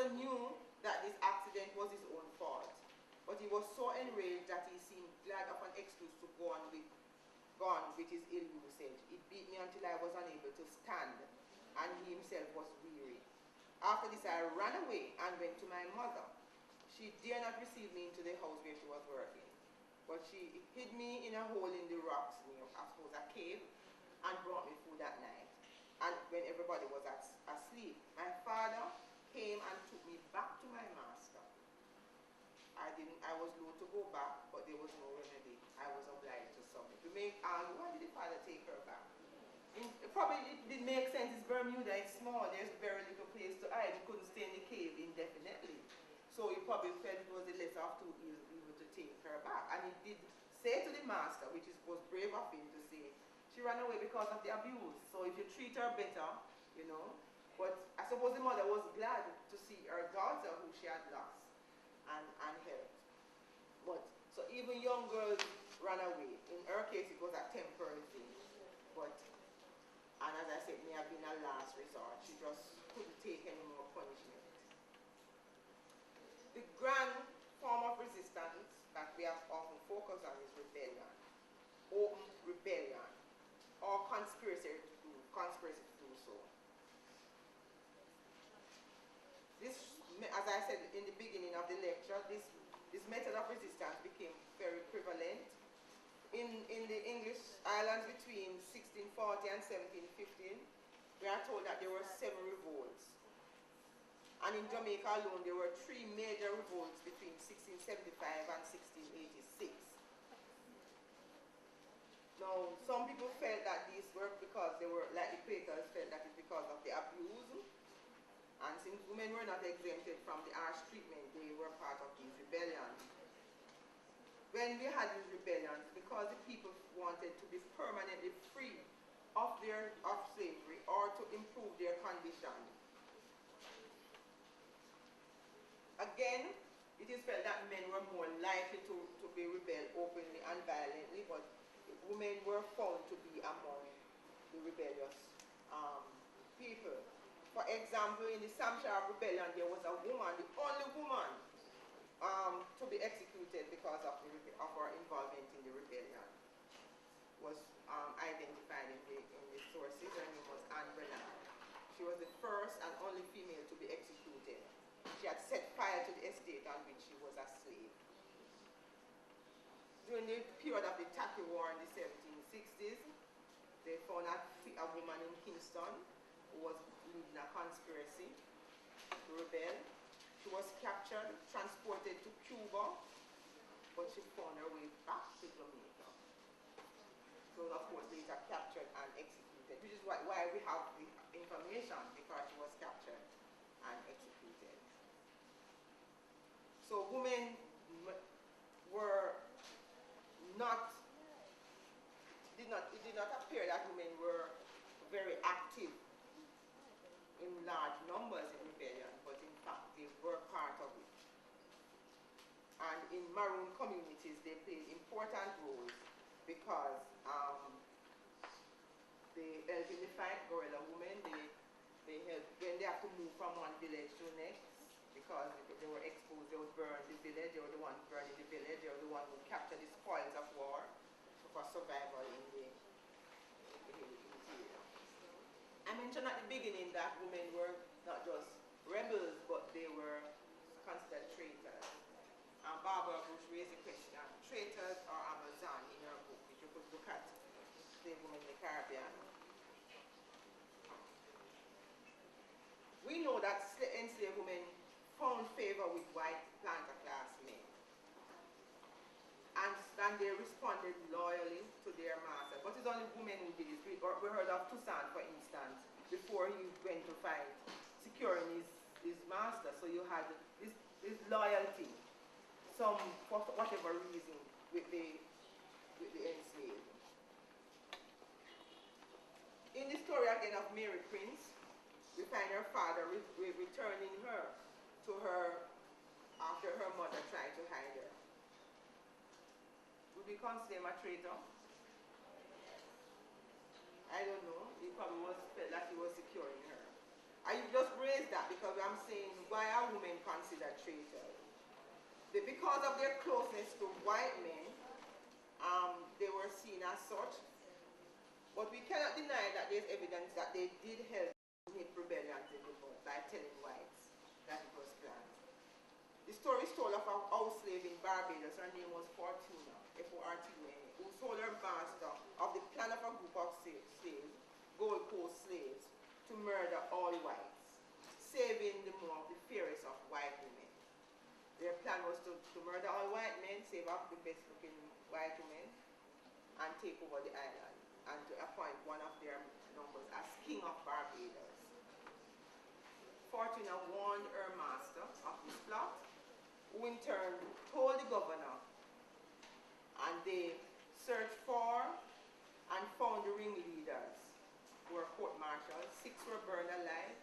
master knew that this accident was his own fault, but he was so enraged that he seemed glad of an excuse to go on with his ill usage. It beat me until I was unable to stand, and he himself was weary. After this, I ran away and went to my mother. She dared not receive me into the house where she was working, but she hid me in a hole in the rocks near, I suppose, a cave, and brought me food at night, and when everybody was asleep. My father came and took me back to my master. I was loath to go back, but there was no remedy. I was obliged to submit. We may argue, why did the father take her back? It didn't make sense. It's Bermuda, it's small, there's very little place to hide. You couldn't stay in the cave indefinitely. So he probably felt it was the lesser of two evils to take her back. And he did say to the master, which was brave of him to say, she ran away because of the abuse. So if you treat her better, you know. But I suppose the mother was glad to see her daughter, who she had lost, and helped. But, so even young girls ran away. In her case, it was a temporary thing. But, and as I said, it may have been a last resort. She just couldn't take any more punishment. The grand form of resistance that we have often focused on is rebellion, open rebellion, or conspiracy to do so. This, as I said in the beginning of the lecture, this method of resistance became very prevalent in the English islands between 1640 and 1715. We are told that there were 7 revolts. And in Jamaica alone, there were 3 major revolts between 1675 and 1686. Now, some people felt that these were because they were, like the Quakers, felt that it's because of the abuse. And since women were not exempted from the harsh treatment, they were part of these rebellions. When we had these rebellions, because the people wanted to be permanently free of slavery or to improve their condition. Again, it is felt that men were more likely to rebel openly and violently, but women were found to be among the rebellious people. For example, in the Samshar Rebellion, there was a woman, the only woman to be executed because of her involvement in the rebellion. Was identified in the sources. Her name was Anne Bernard. She was the first and only female to be executed. She had set fire to the estate on which she was a slave. During the period of the Tacky War in the 1760s, they found a woman in Kingston who was leading a conspiracy to rebel. She was captured, transported to Cuba, but she found her way back to Jamaica. So, of course, later captured and executed, which is why we have the information, because she was captured and executed. So women were not, it did not appear that women were very active in large numbers in rebellion, but in fact they were part of it. And in maroon communities, they played important roles because they helped in the fight, guerrilla women, they helped when they have to move from one village to the next, because they were exposed, they would burn the village, they were the ones burning the village, they were the ones who captured the spoils of war for survival in the interior. I mentioned at the beginning that women were not just rebels, but they were considered traitors. Barbara Bush raised the question, traitors or Amazon, in her book, if you could look at slave women in the Caribbean. We know that enslaved women found favor with white planter class men. And they responded loyally to their master. But it's only women who did this. We heard of Toussaint, for instance, before he went to fight, securing his master. So you had this loyalty, for whatever reason, with the enslaved. In the story again of Mary Prince, we find her father returning her to her after her mother tried to hide her. Would we consider him a traitor? I don't know. He probably felt like he was securing her. I just raised that because I'm saying why are women considered traitors? Because of their closeness to white men, they were seen as such. But we cannot deny that there's evidence that they did help in rebellions in the north by telling whites that it was planned. The story is told of a house slave in Barbados. Her name was Fortuna, F-O-R-T-U-N-A, who told her master of the plan of a group of slaves, Gold Coast slaves, to murder all whites, saving the more of the fairest of white women. Their plan was to murder all white men, save up the best looking white women, and take over the island, and to appoint one of their numbers as King of Barbados. Fortuna warned her master of this plot, who in turn told the governor, and they searched for and found the ringleaders, who were court-martialed. 6 were burned alive,